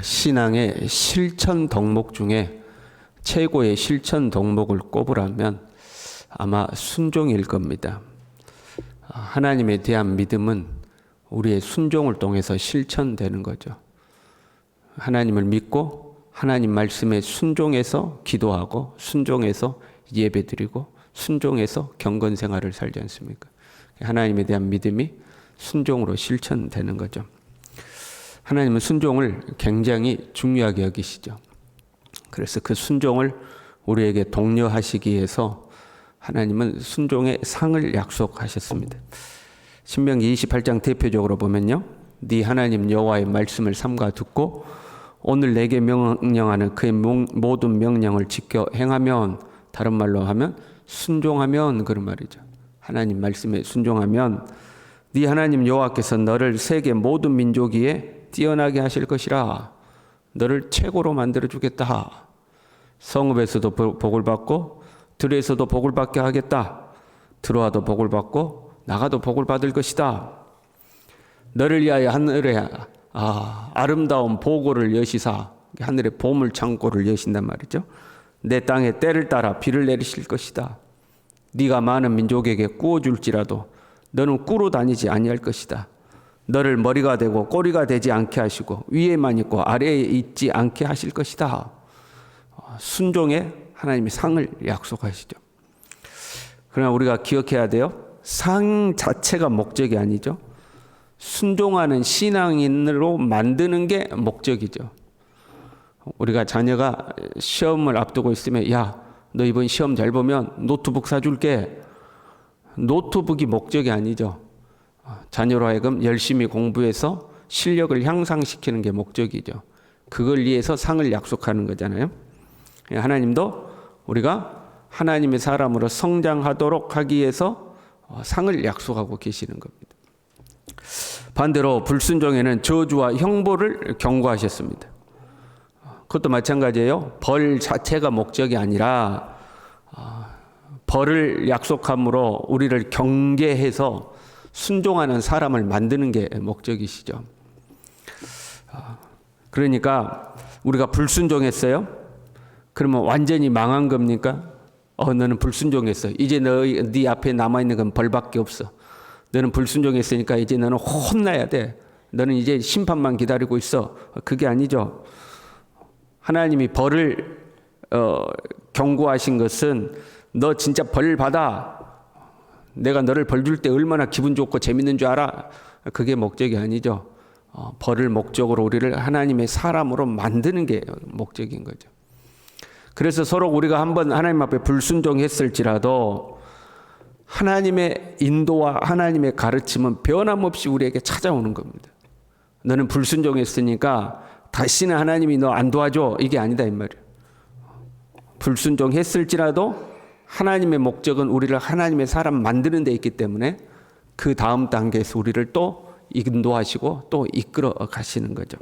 신앙의 실천 덕목 중에 최고의 실천 덕목을 꼽으라면 아마 순종일 겁니다. 하나님에 대한 믿음은 우리의 순종을 통해서 실천되는 거죠. 하나님을 믿고 하나님 말씀에 순종해서 기도하고 순종해서 예배드리고 순종해서 경건 생활을 살지 않습니까? 하나님에 대한 믿음이 순종으로 실천되는 거죠. 하나님은 순종을 굉장히 중요하게 여기시죠. 그래서 그 순종을 우리에게 독려하시기 위해서 하나님은 순종의 상을 약속하셨습니다. 신명기 28장 대표적으로 보면요, 네 하나님 여호와의 말씀을 삼가 듣고 오늘 내게 명령하는 그의 모든 명령을 지켜 행하면, 다른 말로 하면 순종하면, 그런 말이죠. 하나님 말씀에 순종하면 네 하나님 여호와께서 너를 세계 모든 민족 위에 뛰어나게 하실 것이라. 너를 최고로 만들어 주겠다. 성읍에서도 복을 받고 들에서도 복을 받게 하겠다. 들어와도 복을 받고 나가도 복을 받을 것이다. 너를 위하여 하늘에 아름다운 보고를 여시사, 하늘의 보물 창고를 여신단 말이죠. 내 땅에 때를 따라 비를 내리실 것이다. 네가 많은 민족에게 꾸어줄지라도 너는 꾸러 다니지 아니할 것이다. 너를 머리가 되고 꼬리가 되지 않게 하시고 위에만 있고 아래에 있지 않게 하실 것이다. 순종에 하나님이 상을 약속하시죠. 그러나 우리가 기억해야 돼요. 상 자체가 목적이 아니죠. 순종하는 신앙인으로 만드는 게 목적이죠. 우리가 자녀가 시험을 앞두고 있으면, 야, 너 이번 시험 잘 보면 노트북 사줄게. 노트북이 목적이 아니죠. 자녀로 하여금 열심히 공부해서 실력을 향상시키는 게 목적이죠. 그걸 위해서 상을 약속하는 거잖아요. 하나님도 우리가 하나님의 사람으로 성장하도록 하기 위해서 상을 약속하고 계시는 겁니다. 반대로 불순종에는 저주와 형벌을 경고하셨습니다. 그것도 마찬가지예요. 벌 자체가 목적이 아니라 벌을 약속함으로 우리를 경계해서 순종하는 사람을 만드는 게 목적이시죠. 그러니까 우리가 불순종했어요? 그러면 완전히 망한 겁니까? 너는 불순종했어. 이제 네 앞에 남아있는 건 벌밖에 없어. 너는 불순종했으니까 이제 너는 혼나야 돼. 너는 이제 심판만 기다리고 있어. 그게 아니죠. 하나님이 벌을 경고하신 것은 너 진짜 벌 받아. 내가 너를 벌 줄 때 얼마나 기분 좋고 재밌는 줄 알아? 그게 목적이 아니죠. 벌을 목적으로 우리를 하나님의 사람으로 만드는 게 목적인 거죠. 그래서 서로 우리가 한번 하나님 앞에 불순종했을지라도 하나님의 인도와 하나님의 가르침은 변함없이 우리에게 찾아오는 겁니다. 너는 불순종했으니까 다시는 하나님이 너 안 도와줘, 이게 아니다 이 말이에요. 불순종했을지라도 하나님의 목적은 우리를 하나님의 사람 만드는 데 있기 때문에 그 다음 단계에서 우리를 또 인도하시고 또 이끌어 가시는 거죠.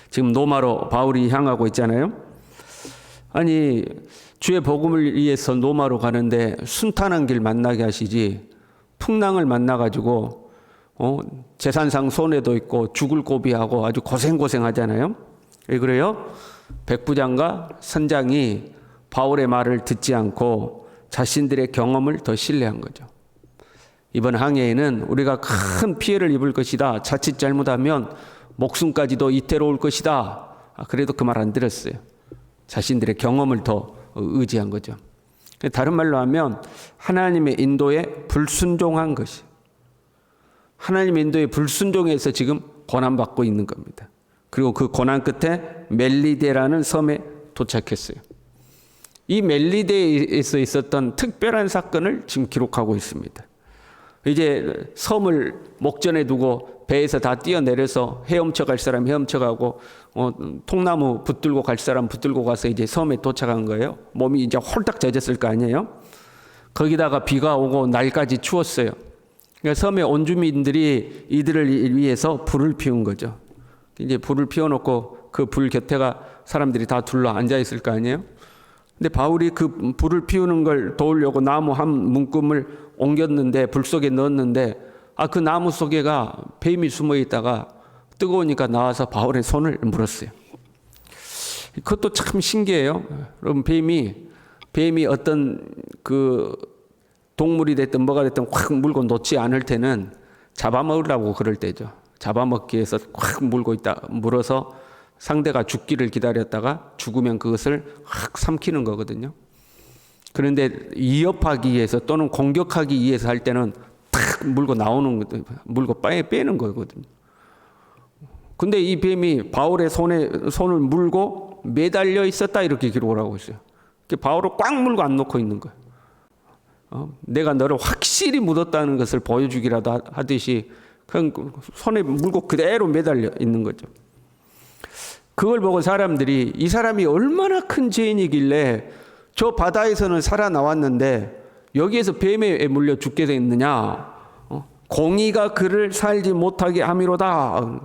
지금 로마로 바울이 향하고 있잖아요. 아니, 주의 복음을 위해서 로마로 가는데 순탄한 길 만나게 하시지, 풍랑을 만나가지고 재산상 손해도 있고 죽을 고비하고 아주 고생하잖아요. 왜 그래요? 백부장과 선장이 바울의 말을 듣지 않고 자신들의 경험을 더 신뢰한 거죠. 이번 항해에는 우리가 큰 피해를 입을 것이다. 자칫 잘못하면 목숨까지도 이태로울 것이다. 그래도 그 말 안 들었어요. 자신들의 경험을 더 의지한 거죠. 다른 말로 하면 하나님의 인도에 불순종한 것이, 하나님의 인도에 불순종해서 지금 고난받고 있는 겁니다. 그리고 그 고난 끝에 멜리데라는 섬에 도착했어요. 이 멜리데에서 있었던 특별한 사건을 지금 기록하고 있습니다. 이제 섬을 목전에 두고 배에서 다 뛰어내려서 헤엄쳐 갈 사람 헤엄쳐 가고 통나무 붙들고 갈 사람 붙들고 가서 이제 섬에 도착한 거예요. 몸이 이제 홀딱 젖었을 거 아니에요. 거기다가 비가 오고 날까지 추웠어요. 그러니까 섬의 온주민들이 이들을 위해서 불을 피운 거죠. 이제 불을 피워놓고 그 불 곁에가 사람들이 다 둘러 앉아 있을 거 아니에요. 근데 바울이 그 불을 피우는 걸 도우려고 나무 한 문금을 옮겼는데, 불 속에 넣었는데, 그 나무 속에가 뱀이 숨어 있다가 뜨거우니까 나와서 바울의 손을 물었어요. 그것도 참 신기해요. 여러분, 뱀이 어떤 그 동물이 됐든 뭐가 됐든 확 물고 놓지 않을 때는 잡아먹으려고 그럴 때죠. 잡아먹기 위해서 확 물어서 상대가 죽기를 기다렸다가 죽으면 그것을 확 삼키는 거거든요. 그런데 위협하기 위해서 또는 공격하기 위해서 할 때는 탁 물고 빼는 거거든요. 근데 이 뱀이 바울의 손을 물고 매달려 있었다, 이렇게 기록을 하고 있어요. 바울을 꽉 물고 안 놓고 있는 거예요. 내가 너를 확실히 묻었다는 것을 보여주기라도 하듯이 그냥 손에 물고 그대로 매달려 있는 거죠. 그걸 보고 사람들이 이 사람이 얼마나 큰 죄인이길래 저 바다에서는 살아나왔는데 여기에서 뱀에 물려 죽게 됐느냐, 공의가 그를 살지 못하게 함이로다.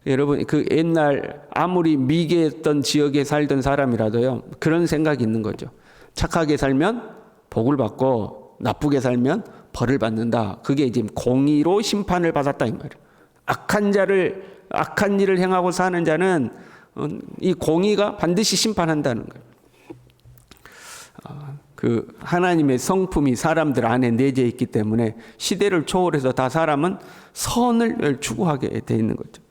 여러분, 그 옛날 아무리 미개했던 지역에 살던 사람이라도요, 그런 생각이 있는 거죠. 착하게 살면 복을 받고 나쁘게 살면 벌을 받는다. 그게 지금 공의로 심판을 받았다, 이 말이에요. 악한 일을 행하고 사는 자는 이 공의가 반드시 심판한다는 거예요. 그 하나님의 성품이 사람들 안에 내재 있기 때문에 시대를 초월해서 다 사람은 선을 추구하게 돼 있는 거죠.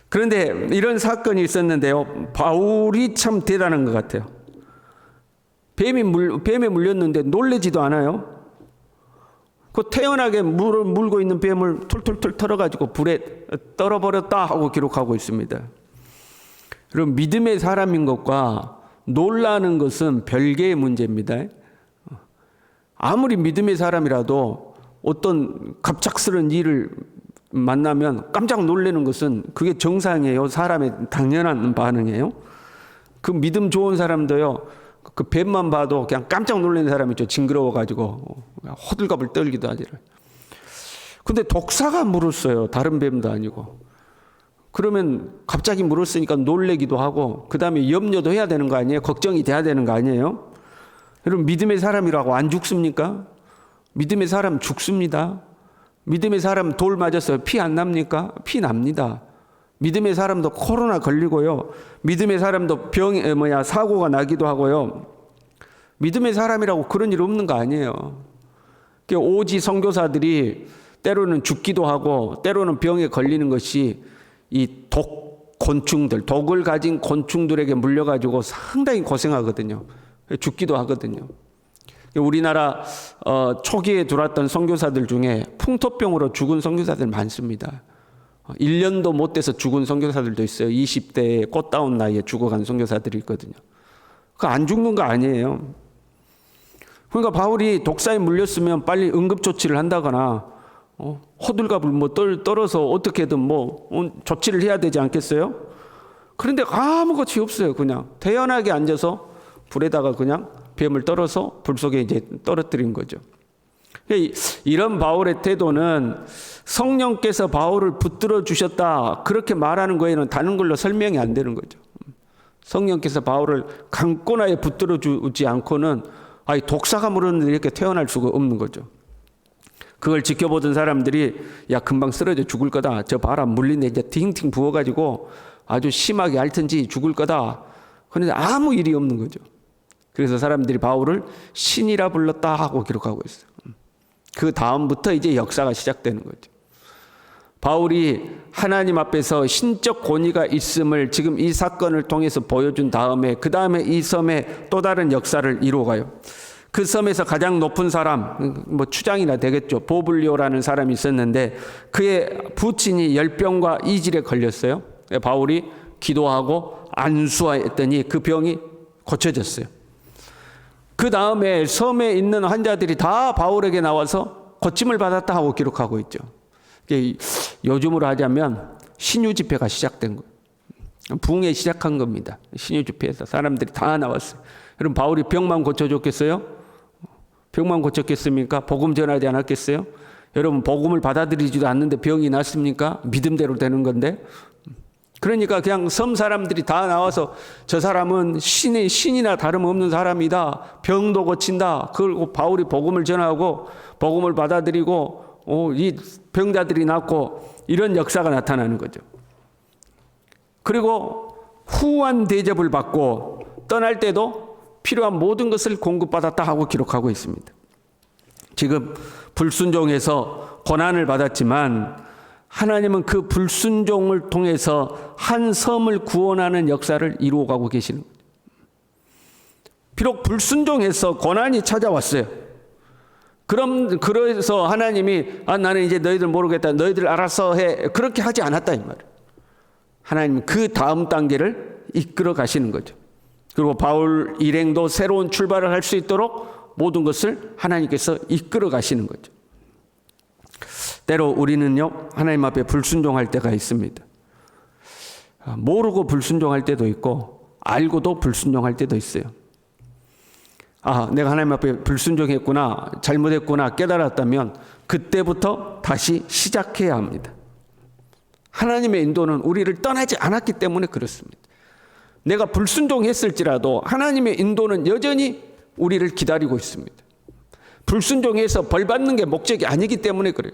그런데 이런 사건이 있었는데요, 바울이 참 대단한 것 같아요. 뱀에 물렸는데 놀래지도 않아요. 그 태연하게 물을 물고 있는 뱀을 툴툴툴 털어가지고 불에 떨어버렸다 하고 기록하고 있습니다. 그럼 믿음의 사람인 것과 놀라는 것은 별개의 문제입니다. 아무리 믿음의 사람이라도 어떤 갑작스러운 일을 만나면 깜짝 놀라는 것은 그게 정상이에요. 사람의 당연한 반응이에요. 그 믿음 좋은 사람도요, 그 뱀만 봐도 그냥 깜짝 놀라는 사람이 있죠. 징그러워가지고 호들갑을 떨기도 하지. 근데 독사가 물었어요. 다른 뱀도 아니고. 그러면 갑자기 물었으니까 놀래기도 하고, 그 다음에 염려도 해야 되는 거 아니에요? 걱정이 돼야 되는 거 아니에요? 여러분, 믿음의 사람이라고 안 죽습니까? 믿음의 사람 죽습니다. 믿음의 사람 돌 맞았어요. 피 안 납니까? 피 납니다. 믿음의 사람도 코로나 걸리고요. 믿음의 사람도 사고가 나기도 하고요. 믿음의 사람이라고 그런 일 없는 거 아니에요. 오지 선교사들이 때로는 죽기도 하고 때로는 병에 걸리는 것이 이 독을 가진 곤충들에게 물려가지고 상당히 고생하거든요. 죽기도 하거든요. 우리나라 초기에 들어왔던 선교사들 중에 풍토병으로 죽은 선교사들 많습니다. 1년도 못 돼서 죽은 선교사들도 있어요. 20대에 꽃다운 나이에 죽어간 선교사들이 있거든요. 그 안 죽는 거 아니에요. 그러니까 바울이 독사에 물렸으면 빨리 응급조치를 한다거나 호들갑을 떨어서 어떻게든 조치를 해야 되지 않겠어요? 그런데 아무것이 없어요. 그냥 태연하게 앉아서 불에다가 그냥 뱀을 떨어서 불 속에 이제 떨어뜨린 거죠. 이런 바울의 태도는 성령께서 바울을 붙들어 주셨다, 그렇게 말하는 거에는 다른 걸로 설명이 안 되는 거죠. 성령께서 바울을 강권하에 붙들어 주지 않고는 독사가 물었는데 이렇게 태어날 수가 없는 거죠. 그걸 지켜보던 사람들이 야, 금방 쓰러져 죽을 거다. 저 봐라, 물린데 이제 팅팅 부어가지고 아주 심하게 앓든지 죽을 거다. 그런데 아무 일이 없는 거죠. 그래서 사람들이 바울을 신이라 불렀다 하고 기록하고 있어요. 그 다음부터 이제 역사가 시작되는 거죠. 바울이 하나님 앞에서 신적 권위가 있음을 지금 이 사건을 통해서 보여준 다음에, 그 다음에 이 섬에 또 다른 역사를 이루어가요. 그 섬에서 가장 높은 사람, 추장이나 되겠죠. 보블리오라는 사람이 있었는데 그의 부친이 열병과 이질에 걸렸어요. 바울이 기도하고 안수했더니 그 병이 고쳐졌어요. 그 다음에 섬에 있는 환자들이 다 바울에게 나와서 고침을 받았다 하고 기록하고 있죠. 요즘으로 하자면 신유 집회가 시작된 거예요. 부흥회 시작한 겁니다. 신유 집회에서 사람들이 다 나왔어요. 여러분, 바울이 병만 고쳐줬겠어요? 병만 고쳤겠습니까? 복음 전하지 않았겠어요? 여러분, 복음을 받아들이지도 않는데 병이 났습니까? 믿음대로 되는 건데. 그러니까 그냥 섬 사람들이 다 나와서 저 사람은 신이나 다름없는 사람이다. 병도 고친다. 그리고 바울이 복음을 전하고 복음을 받아들이고 이 병자들이 낫고 이런 역사가 나타나는 거죠. 그리고 후한 대접을 받고 떠날 때도 필요한 모든 것을 공급받았다 하고 기록하고 있습니다. 지금 불순종해서 고난을 받았지만 하나님은 그 불순종을 통해서 한 섬을 구원하는 역사를 이루어가고 계시는 거예요. 비록 불순종해서 고난이 찾아왔어요. 그래서 하나님이 나는 이제 너희들 모르겠다, 너희들 알아서 해, 그렇게 하지 않았다 이 말이에요. 하나님은 그 다음 단계를 이끌어 가시는 거죠. 그리고 바울 일행도 새로운 출발을 할 수 있도록 모든 것을 하나님께서 이끌어 가시는 거죠. 때로 우리는요, 하나님 앞에 불순종할 때가 있습니다. 모르고 불순종할 때도 있고 알고도 불순종할 때도 있어요. 내가 하나님 앞에 불순종했구나, 잘못했구나 깨달았다면 그때부터 다시 시작해야 합니다. 하나님의 인도는 우리를 떠나지 않았기 때문에 그렇습니다. 내가 불순종했을지라도 하나님의 인도는 여전히 우리를 기다리고 있습니다. 불순종해서 벌 받는 게 목적이 아니기 때문에 그래요.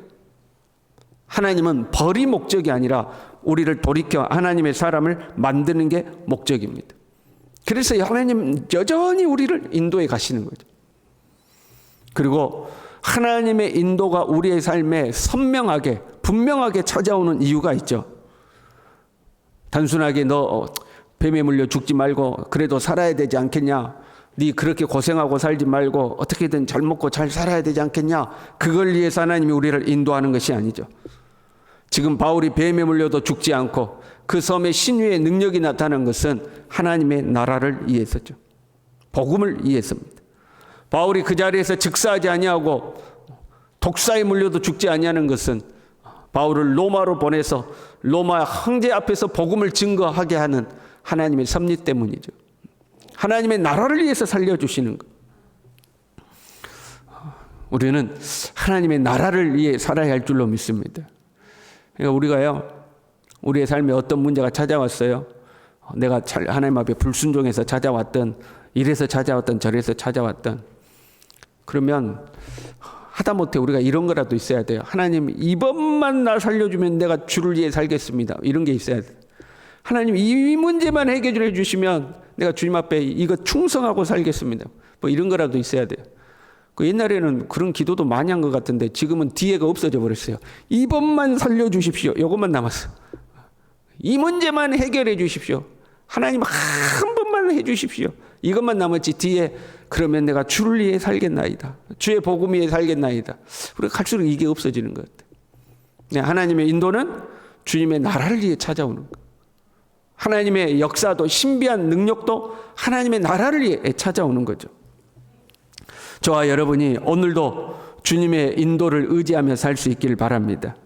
하나님은 벌이 목적이 아니라 우리를 돌이켜 하나님의 사람을 만드는 게 목적입니다. 그래서 하나님 여전히 우리를 인도해 가시는 거죠. 그리고 하나님의 인도가 우리의 삶에 선명하게 분명하게 찾아오는 이유가 있죠. 단순하게 너 뱀에 물려 죽지 말고 그래도 살아야 되지 않겠냐, 네 그렇게 고생하고 살지 말고 어떻게든 잘 먹고 잘 살아야 되지 않겠냐, 그걸 위해서 하나님이 우리를 인도하는 것이 아니죠. 지금 바울이 뱀에 물려도 죽지 않고 그 섬의 신유의 능력이 나타난 것은 하나님의 나라를 위해서죠. 복음을 위해서입니다. 바울이 그 자리에서 즉사하지 아니하고 독사에 물려도 죽지 아니하는 것은 바울을 로마로 보내서 로마 황제 앞에서 복음을 증거하게 하는 하나님의 섭리 때문이죠. 하나님의 나라를 위해서 살려주시는 것. 우리는 하나님의 나라를 위해 살아야 할 줄로 믿습니다. 그러니까 우리가요, 우리의 삶에 어떤 문제가 찾아왔어요. 내가 하나님 앞에 불순종해서 찾아왔던, 이래서 찾아왔던, 저래서 찾아왔던. 그러면 하다못해 우리가 이런 거라도 있어야 돼요. 하나님 이번만 나 살려주면 내가 주를 위해 살겠습니다. 이런 게 있어야 돼요. 하나님 이 문제만 해결해 주시면 내가 주님 앞에 이거 충성하고 살겠습니다. 뭐 이런 거라도 있어야 돼요. 그 옛날에는 그런 기도도 많이 한 것 같은데 지금은 뒤에가 없어져 버렸어요. 이번만 살려주십시오. 이것만 남았어요. 이 문제만 해결해 주십시오. 하나님 한 번만 해 주십시오. 이것만 남았지 뒤에 그러면 내가 주를 위해 살겠나이다. 주의 복음 위해 살겠나이다. 우리가 갈수록 이게 없어지는 것 같아요. 네, 하나님의 인도는 주님의 나라를 위해 찾아오는 것. 하나님의 역사도 신비한 능력도 하나님의 나라를 위해 찾아오는 거죠. 저와 여러분이 오늘도 주님의 인도를 의지하며 살 수 있기를 바랍니다.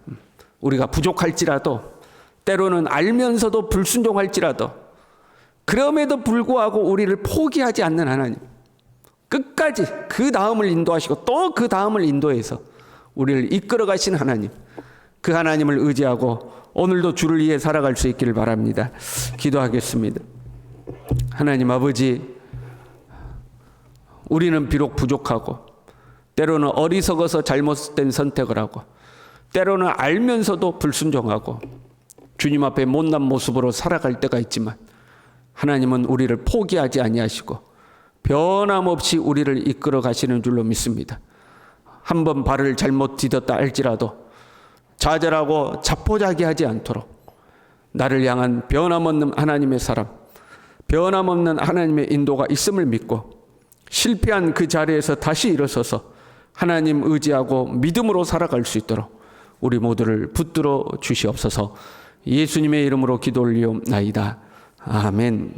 우리가 부족할지라도 때로는 알면서도 불순종할지라도 그럼에도 불구하고 우리를 포기하지 않는 하나님, 끝까지 그 다음을 인도하시고 또 그 다음을 인도해서 우리를 이끌어 가신 하나님, 그 하나님을 의지하고 오늘도 주를 위해 살아갈 수 있기를 바랍니다. 기도하겠습니다. 하나님 아버지, 우리는 비록 부족하고 때로는 어리석어서 잘못된 선택을 하고 때로는 알면서도 불순종하고 주님 앞에 못난 모습으로 살아갈 때가 있지만 하나님은 우리를 포기하지 아니하시고 변함없이 우리를 이끌어 가시는 줄로 믿습니다. 한번 발을 잘못 디뎠다 할지라도 좌절하고 자포자기하지 않도록 나를 향한 변함없는 하나님의 사람, 변함없는 하나님의 인도가 있음을 믿고 실패한 그 자리에서 다시 일어서서 하나님 의지하고 믿음으로 살아갈 수 있도록 우리 모두를 붙들어 주시옵소서. 예수님의 이름으로 기도 올리옵나이다. 아멘.